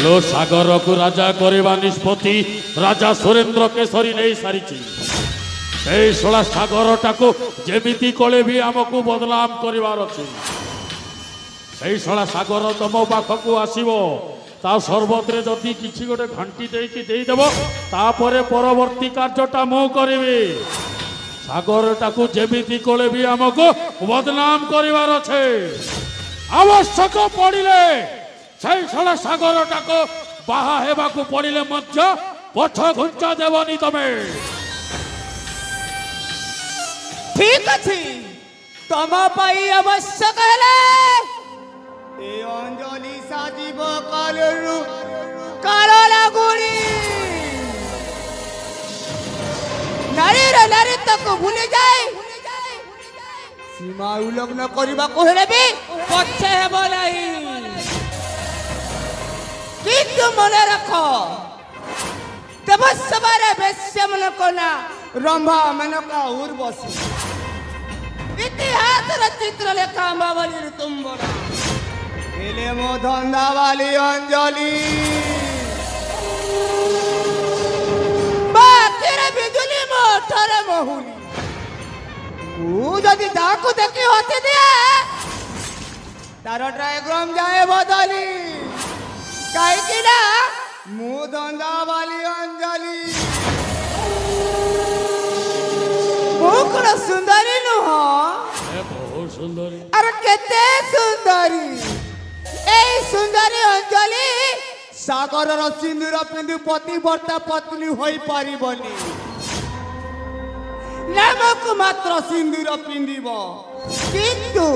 लो सागर को राजा करवा निष्पत्ति राजा सुरेंद्र केशरी नहीं सारी शोला सागर टाको जेमिति कले भी आमको बदनाम करिवार अछि से शोला सागर तुम पाखक आसीबो ता सर्वत्र जदि किछि गोटे घंटी देकी देदेव तापर परवर्ती कार्यटा मु करिवि सागर टाको जेमिति कले भी आमको बदनाम करिवार अछि आवश्यक पड़िले से शोला सागर टाको बाहा हेबाकू पड़िले मध्य पछ घुंचा देवनी तमे ठीक अछि तम पाई आवश्यक हेले ए अंजलि साजीब कालरु कालो लागुनी नारी रे नारी तक भूली जाए सीमा उल्लंघन करबा को हेले भी पछे हेबो नाही किंतु मन रख तब सवारे बेश्य मन कोना रंभा मनका उर्वशी इतिहास चित्र लेखा बावली तुम बड़ा एले मो धंधा वाली अंजलि बातेरे बिजुली मोटर महुली तू जदि दाकू देखी होती दिए तार डायग्राम जाए बदली काई कि ना मो धंधा वाली अंजलि बहुत सुंदरी नुह बहुत सुंदरी अरे केते सुंदरी ए सुंदरी अंजलि सागर र सिंदूर पिंदु पतिव्रता पत्नी होई पारिबनी नामक मात्र सिंदूर पिंदिब किंतु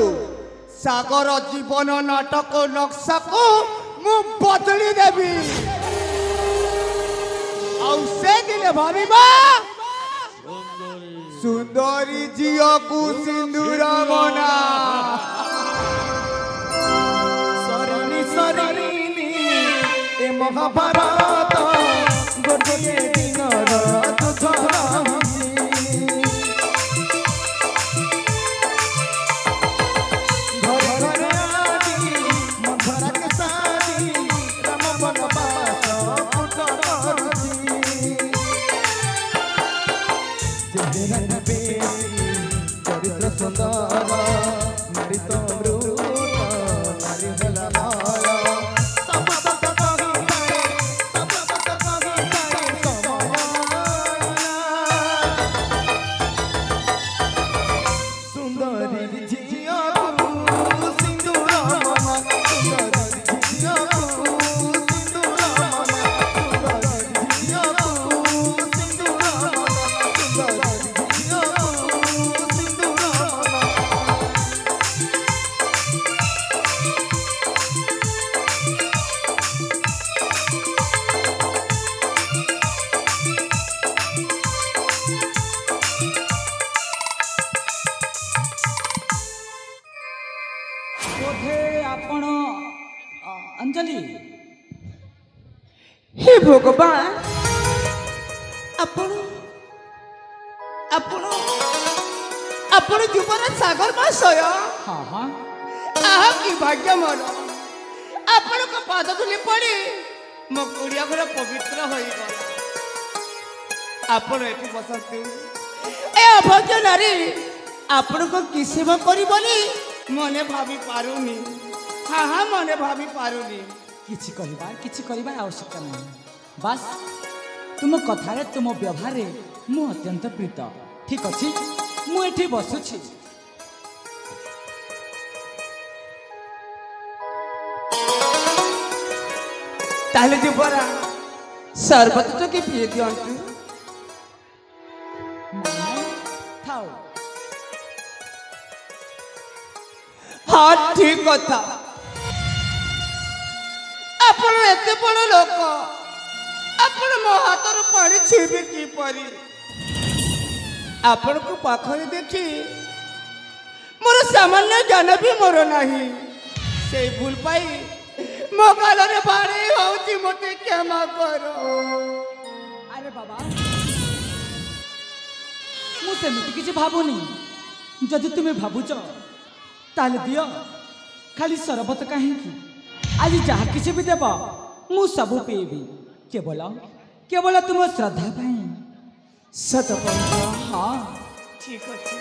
सागर जीवन नाटक नक्शा को मु बदली देबी आउ से दिन भाबिबा सुंदरी जियो को सिंदूर बना सरिनी सरिनी ए महाभारत गोटे दिनर तुझ भगवान आपण आपण आपण जीवन सागर महाशय हाँ हाँ आहा की भाग्य मोर आपण को पाद धुली पड़ी मो कुड़िया घर पवित्र होई गला आपण एठी बसतु ए अभद्र नारी आपण को किसेवा करी बोली मने भाभी पारुनी हाँ हाँ मने भाभी पारुनी किछि करिबा आवश्यकता नहीं बस तुम कथारे तुम व्यवहार मु अत्यंत प्रीत ठीक अच्छी मु एठी बसुछि ताले जुबरा सरबत तो के पिए दियंतु थाओ हाँ ठीक कथा आपण एते बड़ लोक आपण मो हाथर पानी छीबी की परी आपण को पाखरे देखी मोर सामान्य ज्ञान भी मोर नहीं से भूल पाई मो गाल रे बाड़ी होउची मते क्षमा करो अरे बाबा मु सेमिति किछि भाबुनी जदि तुमे भाबुच ताले दियो खाली सरबत काहे की आज जहा किछि भी देबो मु सबु पीबी केवल केवल तुम श्रद्धा पाई सत कहूछ हाँ ठीक अछि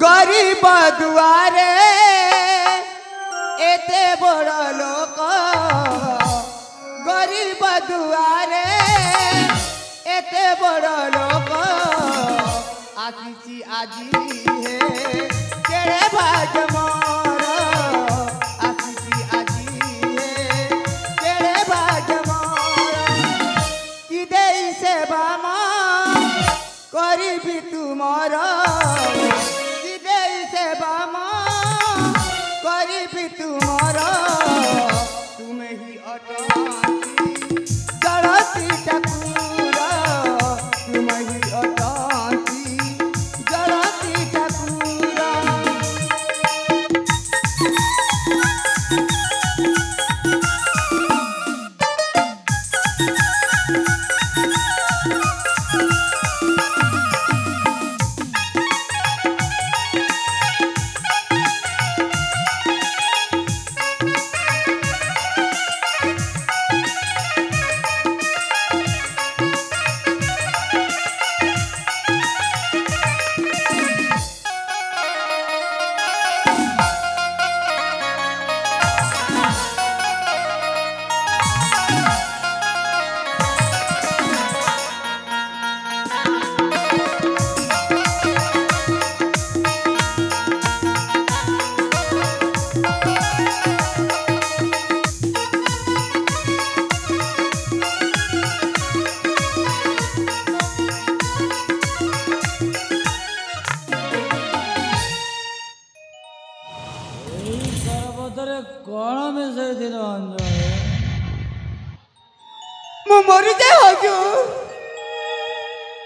गरीब दुआरे एते बड़ लोक गरीब दुआरे एते बड़ लोक आसीची आजी हे केड़े भाग मोर आसीची आजी हे केड़े भाग मोर कि देई सेवा मां करिबी तुमर कि देई सेवा मां करिबी तुमर तुमे ही अटासी जड़ती ठाकुर तुमे ही अटासी जड़ती ठाकुर कौन मिसाई दिल अंजलि मु मरी जाए हजूर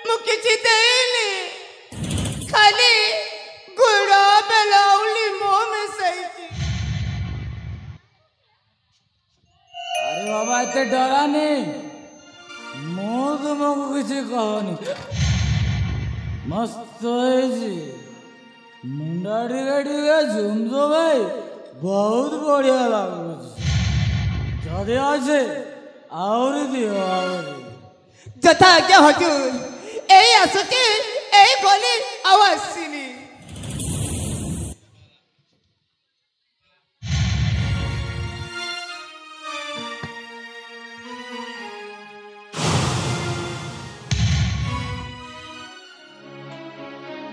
मु किछि देइनी खाली गुड़ बेलाउली मो मिसाई अरे बाबा इतने डरानी मु तुमको किसी कहनी मस्त मुंडा टिके टिके झुमझो भाई बहुत बढ़िया लगुच जदि अच्छे आहरी दियो आहरी जथा आज्ञा हजूर एई आसुची एई गली आउ आसिनी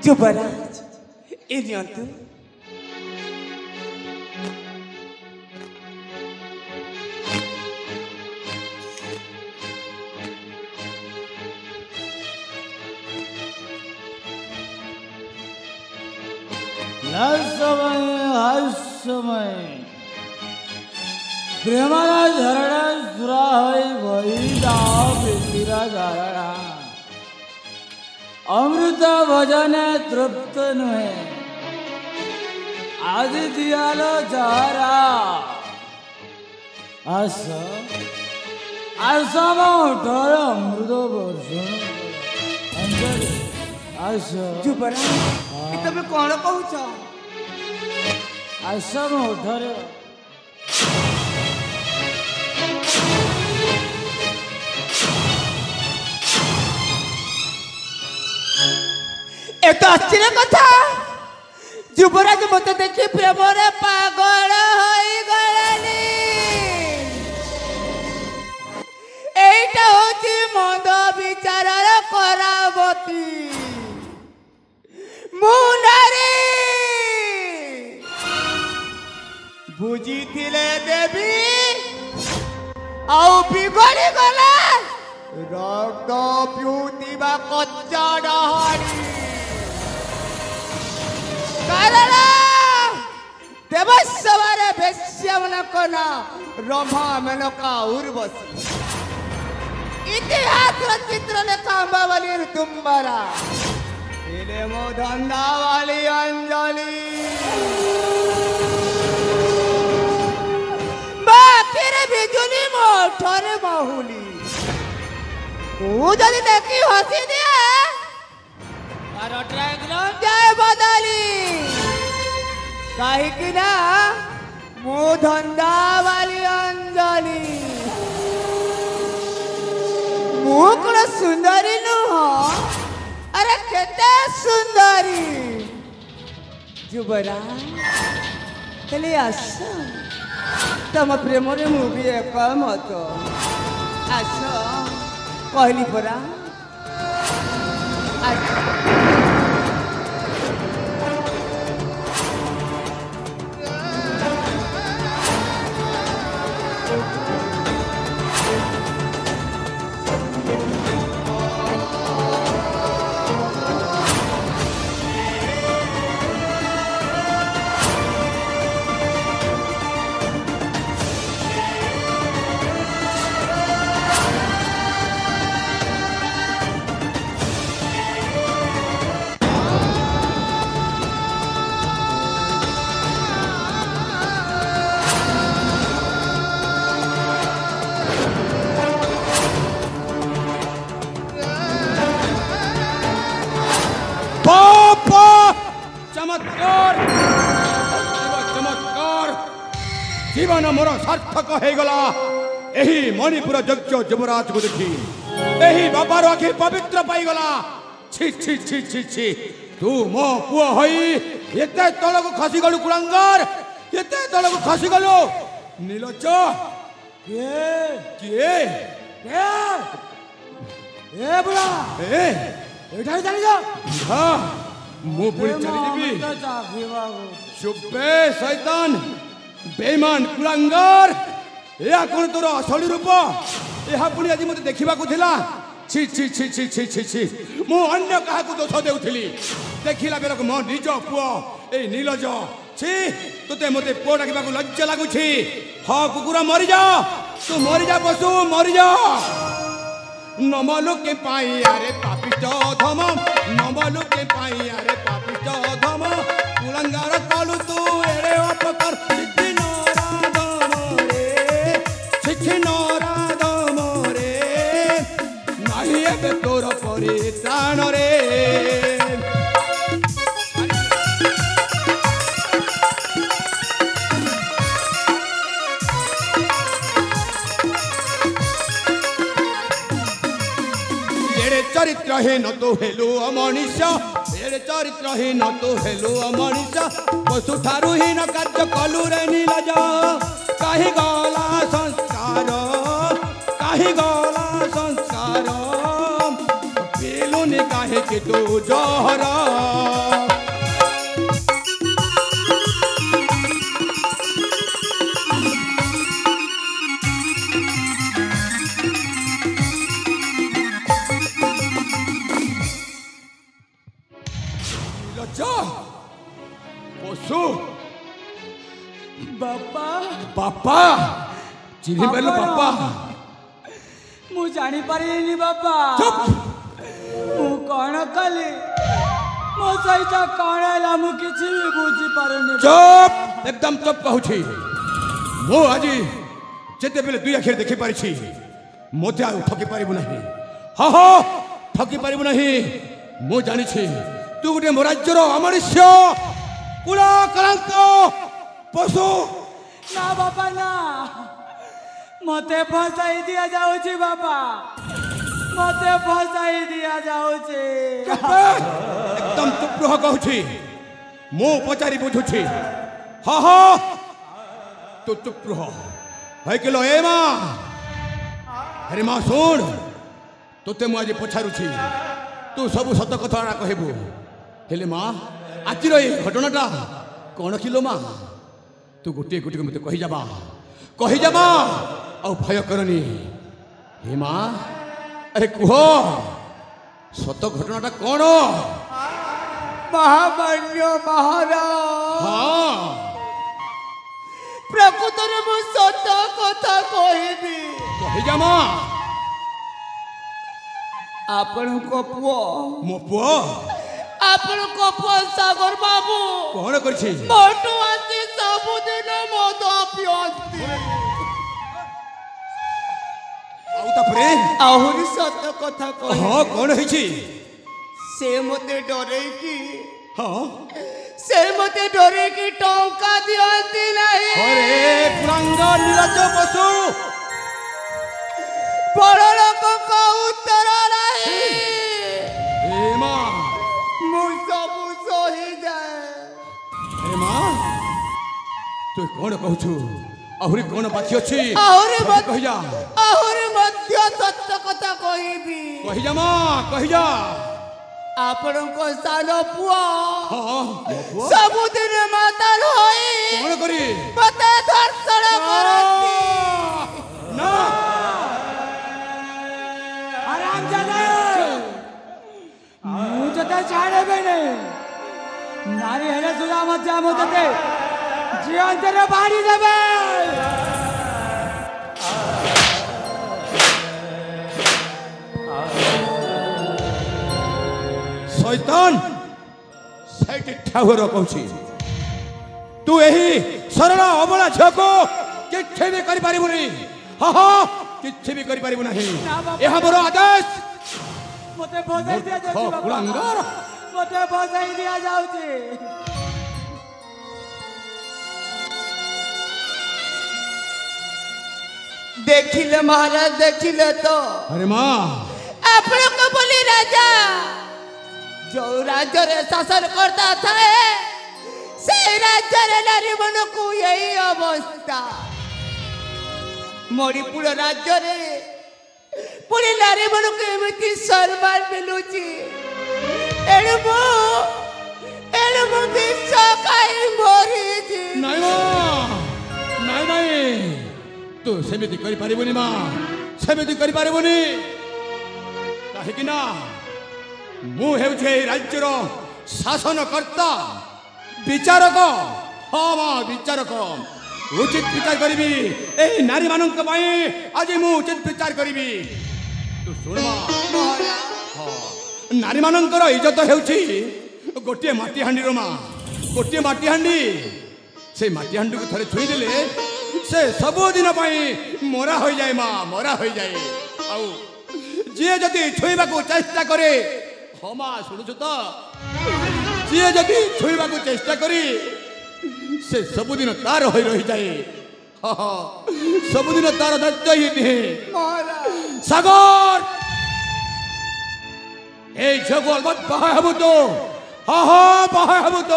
युवराज ए नियंतु हर समय प्रेमारा झरड़ा सुरा है वही दाव प्रीतिरा झरड़ा अमृत भजन तृप्त नुहे आदि दियालो जहरा आस आस उठर अमृत वर्षण अंजलि आस युवराज तमे कौन कहूछ आस उठर एक आश्चर्य कथा युवराज मत देखी प्रेम रे पागल होई गलानी एटा होची मंद विचारर करावती मुनारे बुझीथिले देवी आउ बिगड़ी गला रक्त पिउतिबा कच्चा डहारी कारण देवस्वरे भेष्यमनक ना रंभा मेनका उर्वशी इतिहास चित्र लेखा अम्बावली ऋतुम्बरा इले मो धंधा वाली अंजलि बाकिर बिजुली मोठर बहुली तू जदि देखी हसी दिए तार ट्रायंगल जय बदली कहीं कि ना मो धंधा वाली अंजलि सुंदरी नुह अरे केते सुंदरी जुबराज हेले आस तम प्रेम रे मु भी एक मत आस कहली परा चमत्कार चमत्कार जीवन मोर सार्थक हो गला एही मणिपुर यज्ञ युवराज को देखी एही बाबार आखि पवित्र पाई गला छी छी छी छी छी तू मो पुओ होई एते तळक खसी गलु कुळंगर एते तळक खसी गलु नीलच के ए बुला ए एठाई चली जा हां मु पुणी चली जीवी चुप्पे शैतान बेईमान कुलांगर या कोन तोर असली रूप या पुणी आज मते देखिबा को थिला छी छी छी छी छी छी छी मु अन्य काहा को दोष देउथिली देखिला बेलक मो निज पुओ ए नीलज छी तोते मते पुओ डाकिबा को लज्जा लागु छी हा कुकुरा मरि जा तू मरि जा पशु मरि जा नमलु के पाई अरे पापिष्ट धम नमलु के पाई अरे पापिष्ट धम कुलंगार कालु तू एरे अपकर सिद्धि नराधम रे नाही एबे तोर परित्राण रे चरित्रहीन तो हेलो अमनीषा एरे चरित्रहीन तो हेलो अमनीषा पशु ठारू हीन कार्य कलु रे नीलज काहि गला संस्कार पेलुनी काहे के तो जहरा बापा बापा चिन्हि पेलु बापा मु जानी पारिनी बापा चुप मु कौन कली मो सहित कौन है मु किछि भी बुझी पारुनी चुप एकदम चुप कहूछि मु आज जेते बेले दुई आखिर देखि पारिछि मोते आ ठकी पारिबु नाही हा हा ठकी पारिबु नाही मु जानि छि तू गुटे मो राज्यर अमनुष्य कुला कलंक पशु ना बापा ना मते फसाई दिया जाउछि बापा मते फसाई दिया जाउछि एकदम चुप रह कहूछि मु पचारि बुझुछि हा हा तू चुप रह है किलो ए मां अरे मां सुन तोते मु आज पछारुछि तू सब सत कथा कहबू हेले मां आज रे घटनाटा कौन किलो मां तू गोटे गोटे मत कही जाबा आ भय करनी हे मां अरे कुह सत घटनाटा कौन महामान्य महाराज हाँ प्रकृतर मु सत कथा कहबी कही जा मां आपण को पुओ मो पुओ आपण को पुओ सागर बाबू कौन करछि मोटू आसी सबुदिन मद पियंती आउ तापरे आहुरी सत कथा कह हाँ कौन है से मते डरे की हाँ से मते डरे की टंका दियंती नहीं अरे पुरांगा नीरज बसु बड़ लोक को उत्तर नहीं ତୁ କ'ଣ କହୁଛୁ ଆହୁରି କ'ଣ ବାକି ଅଛି ଆହୁରି କହିଯା ମଧ୍ୟ ସତ୍ୟ କଥା କହିବି କହିଯା ମା କହିଯା ଆପଣଙ୍କ ସାନ ପୁଅ ହଁ ସବୁଦିନ ମାତାଲ ହୋଇ କ'ଣ କରି ମତେ ଧର୍ଷଣ କରନ୍ତି ନା ମୁଁ ତତେ ଛାଡ଼ିବିନି ନାରୀ ହେଲେ ସୁଧା ମଧ୍ୟ ମୁଁ ତତେ ଜିଅନ୍ତରେ ବାଢି ଦେବେ ଶୈତାନ ସେଇଠି ଠାଉର କହୁଛି ତୁ ଏହି ସରଳ ଅବଳା ଝିଅକୁ କିଛି ବି କରିପାରିବୁନି କିଛି ବି କରିପାରିବୁ ନାହିଁ ଏହା ମୋର ଆଦେଶ ମତେ ବସାଇ ଦିଆଯାଉଛି ମତେ ବସାଇ ଦିଆଯାଉଛି ଦେଖିଲେ ମହାରାଜ ଦେଖିଲେ ତ ଆରେ ମା ଆପଣଙ୍କ ବୋଲି ରାଜା ଯୋଉ ରାଜ୍ୟରେ ଶାସନ କରିତା ଥାଏ ସେଇ ରାଜ୍ୟରେ ନାରୀ ମାନଙ୍କୁ ଏଇ ଅବସ୍ଥା ମଣିପୁର ରାଜ୍ୟରେ ପୁଣି ନାରୀ ମାନଙ୍କୁ ଏମିତି ସମ୍ମାନ ମିଳୁଛି ଏଣୁ ମୁଁ ବିଷ ଖାଇ ମରିଛି ନାଇଁ ତୁ ସେମିତି କରିପାରିବୁନି ମା ସେମିତି କରିପାରିବୁନି କାହିଁକି ନା ମୁଁ ହେଉଛି ଏହି ରାଜ୍ୟର ଶାସନକର୍ତ୍ତା ବିଚାରକ ହଁ ମା ବିଚାରକ ଉଚିତ ବିଚାର କରିବି ଏହି ନାରୀମାନଙ୍କ ପାଇଁ ଆଜି ମୁଁ ଉଚିତ ବିଚାର କରିବି ତୁ ଶୁଣ ମା ନାରୀମାନଙ୍କର ଇଜ୍ଜତ ହେଉଛି ଗୋଟିଏ ମାଟି ହାଣ୍ଡିର ମା ଗୋଟିଏ ମାଟି ହାଣ୍ଡି ସେ ମାଟି ହାଣ୍ଡିକୁ ଥରେ ଛୁଇଁଦେଲେ ସେ ସବୁଦିନ ପାଇଁ ମରା ହୋଇଯାଏ ମା ମରା ହୋଇଯାଏ ଆଉ ଯିଏ ଯଦି ଛୁଇଁବାକୁ ଚେଷ୍ଟା କରେ ହଁ ମା ଶୁଣୁଛୁ ତ ଯିଏ ଯଦି ଛୁଇଁବାକୁ ଚେଷ୍ଟା କରି ସେ ସବୁଦିନ ତାର ହୋଇ ରହିଯାଏ ସବୁଦିନ ତାର ଦାୟିତ୍ୱ ହିଁ ନୁହେଁ ସାଗର এই ঝিଅକୁ অলবତ ବାହା ହେବୁ ତ ବାହା ହେବୁ ତ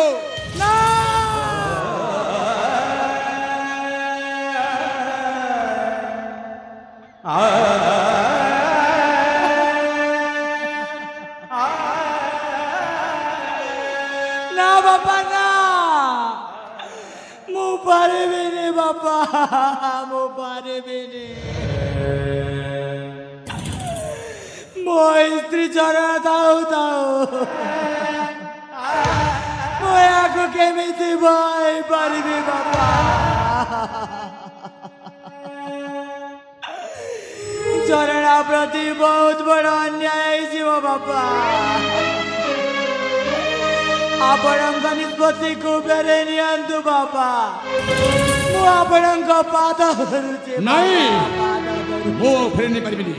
ନା ବାପା ନା ମୁଁ ପାରିବିନି ବାପା ମୁଁ ପାରିବିନି ମୋ ସ୍ତ୍ରୀ ଚରଣ ଥାଉ ଥାଉ ମୁଁ ଏହାକୁ କେମିତି ବାଇ ପାରିବି ବାପା ଚରଣ ପ୍ରତି ବହୁତ ବଡ଼ ଅନ୍ୟାୟ ହେଇଯିବ ବାପା ଆପଣଙ୍କ ନିଷ୍ପତ୍ତିକୁ ଫେରେଇ ନିଅନ୍ତୁ ବାପା ମୁଁ ଆପଣଙ୍କ ପାଦ ଧରୁଛି ନାଇଁ ମୁଁ ଫେରେଇ ନେଇ ପାରିବିନି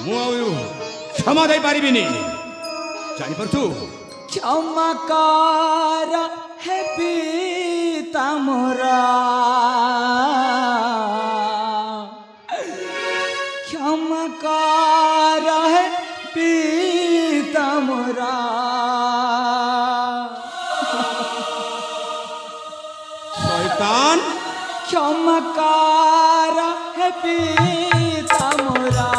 ମୁଁ ଆଉ କ୍ଷମା ଦେଇପାରିବିନି ଜାଣିପାରୁଛୁ କ୍ଷମା କର ହେ ପିତା ମୋର କ୍ଷମା କର ହେ ପିତା ମୋର ଶୈତାନ କ୍ଷମା କର ହେ ପିତା ମୋର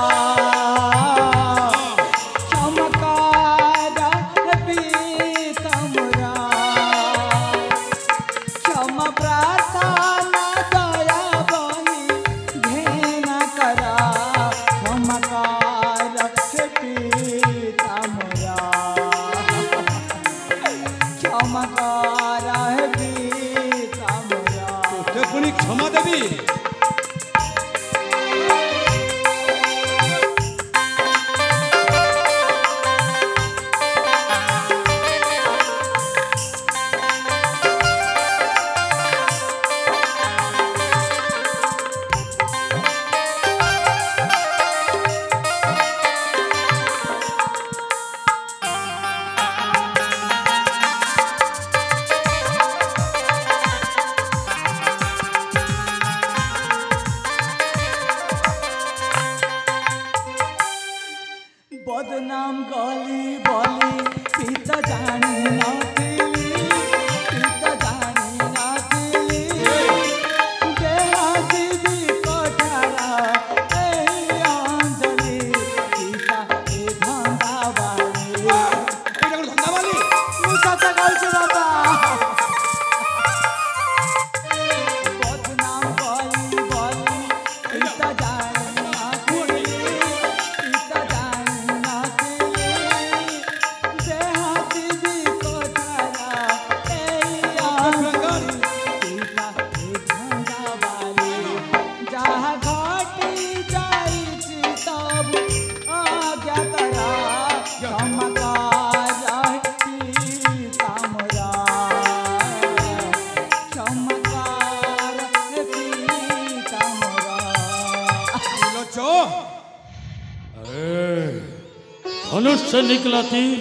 धनुष से निकला तीर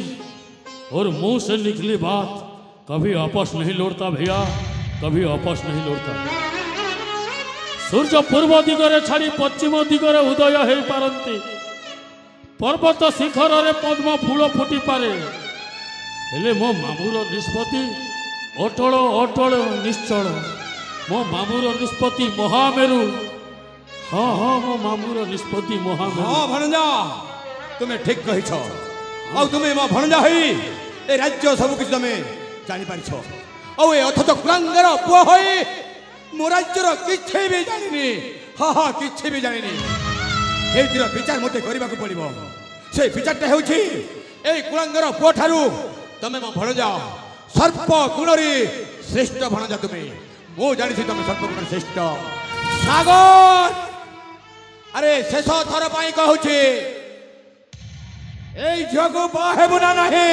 और मुंह से निकली बात कभी आपस नहीं लौटता भैया, कभी आपस नहीं लौटता। सूर्य पूर्व दिगरे छाड़ी पश्चिम दिगरे उदय हो पारती, पर्वत शिखर रे पद्म फूल फुटी पारे, हेले मो मामूर निष्पत्ति अटल अटल निश्चल, मो मामूर निष्पत्ति महामेरु। हाँ हाँ मो मामूर निष्पत्ति महामेरु। हाँ भणजा तुम्हें ठीक कही छो, और तुम्हें मो भणजा हई ए राज्य सब किछ तुम्हें जानि पारि छो, और ए अथत कुलांगर पुआ होई मो राज्यर किछि भी जानिनी। हाँ हाँ किछि भी जानिनी। ए दिर विचार मते करबा को पड़िबो। से विचारटा हेउछि ए कुलांगर पुआ ठारू तमे मो भणजा सर्प गुणरी श्रेष्ठ भणजा। तुम्हें मो जानि छि तमे सर्प गुण श्रेष्ठ। सागर अरे शेष थर पाई कहूछि ए झगु बाहेबुना नाही।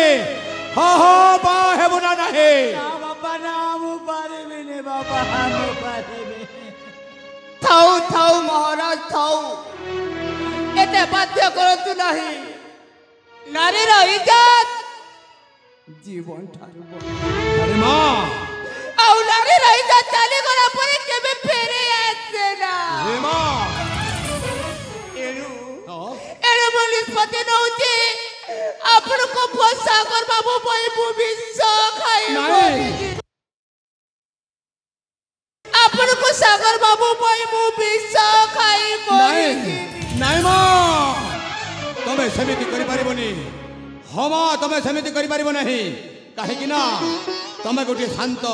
हाँ हाँ बाहेबुना नाही। बाबा नाम पारिबिने बाबा हम पारिबे। थाऊ थाऊ महाराज थाऊ, एते बाध्य करतु नाही। नारीर इज्जत जीवन ठारू बड़। अरे माँ आउ नारीर इज्जत चाली गला परे केबे फेरे आसे ना। अरे माँ एणु मो निष्पत्ति नउछि आपनको सागर बाबू पई विष खाई। आपनको सागर बाबू पई विष खाई। नहीं माँ तमे सेमिति करि पारिबोनी। हाँ माँ तमे सेमिति करि पारिबो नहीं, काहेकि ना तमे गोटे शांत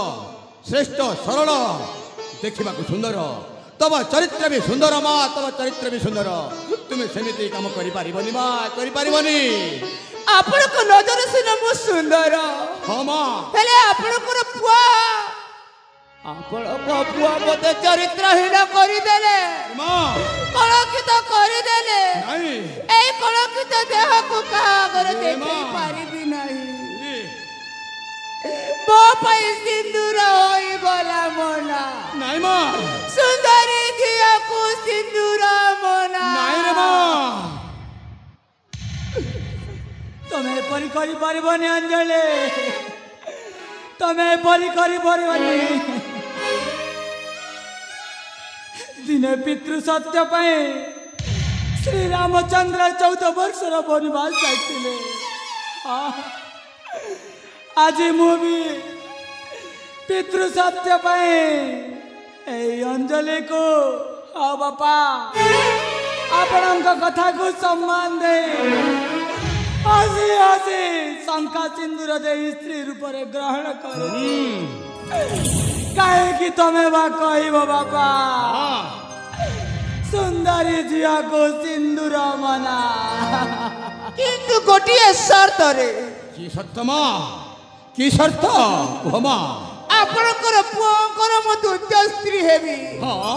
श्रेष्ठ सरल देखिबा को सुंदर, तब चरित्र भी सुंदर माँ, तब चरित्र भी सुंदर। तुम्हें सेमिति काम करि पारिबोनी माँ, करि पारिबोनी। आपनको नजर सुन मु सुंदर। हाँ माँ हेले आपनको पुआ, आपनको पुआ मते चरित्रहीन करि देले, माँ कलंकित करि देले। नहीं ए कलंकित देह को कहा करे देखै माँ। पारिबी नहीं। मो पई सिंदूर होई गला मोना। नहीं माँ सुंदरी झिया को सिंदूर मोना। नहीं रे माँ तमे परी करि पारिबोनी अंजलि, तमे परी करि पारिबोनी। दिने पितृ सत्य पाए श्री रामचंद्र 14 वर्षर वनवास जाइतिले। आज मु भी पितृ सत्य पाए ए अंजलि को हाँ बापा आपणक कथा को सम्मान दे हसी हसी शंका सिंदूर दे स्त्री रूप ग्रहण कर। कहीं तमें बा कहब बापा सुंदरी झिया को सिंदूर मना, किंतु गोटिए शर्त रे। की शर्त माँ, की शर्त माँ? आपणकर पुअंकर मो द्वितीय स्त्री हेबी। हाँ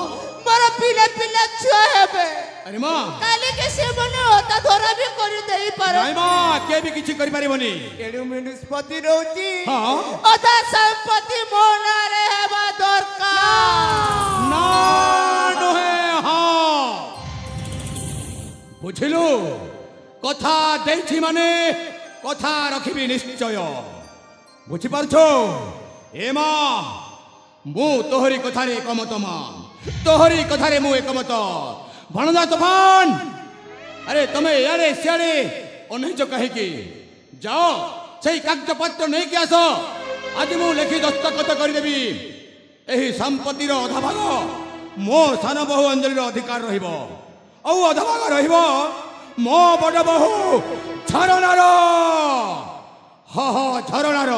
मोर पिला पिला छुआ हेबे। अरे माँ काली के से मने होता धरा भी करि देई पार। नहीं माँ के भी किछि करि पारिबोनी। एणु में निष्पत्ति रहउची हाँ अधा संपत्ति मोना रे हेबा दरकार। ना नहे। हाँ बुझिलु कथा देछि माने कथा रखिबी निश्चय। बुझि पारछो ए माँ मु तोहरी कथारे एकमत माँ, तोहरी कथारे मु एकमत। भणजा तूफान अरे तमे यारे सियारे अनहिज कहिकी जाओ सेई कागज पत्र नहीं कि आस। आज मु लेखि दस्तखत करदेवी। एही संपत्तिर अधा भाग मो सान बहु अंजलिर अधिकार रहिबो, औ अधा भाग रहिबो मो बड़ बहु झरणार। हाँ हाँ झरणार।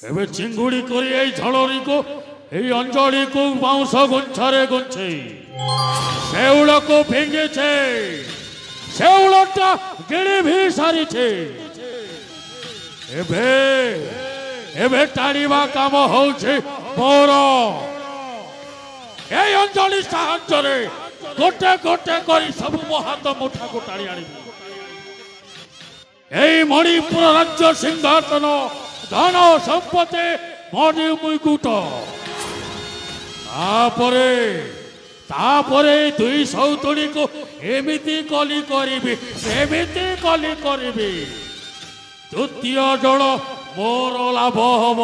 एबे चिंगुड़ी करी ए झलरी को ए अंजलि को बाउंस गुंछरे गुंछे शेउल को भेंगे छे शेउलटा गिड़ी भी सारी छे एबे एबे टाड़ीवा काम होउछे मोर ए अंजलि साहाय्य गोटे गोटे करी सब मो हाथ मुठा को टाड़ी आनी ए मणिपुर राज्य सिंहासन धन संपत्ति मणि मुकुट तापरे दुई सौतुणी को एमिति कली करिबी तृतीय जन मोर लाभ हम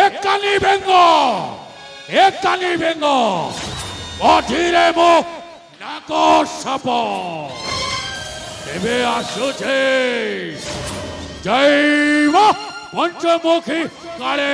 एकानी बेंग मझिरे मो नाक साप एबे आसुछे जय मां पंचमुखी काले।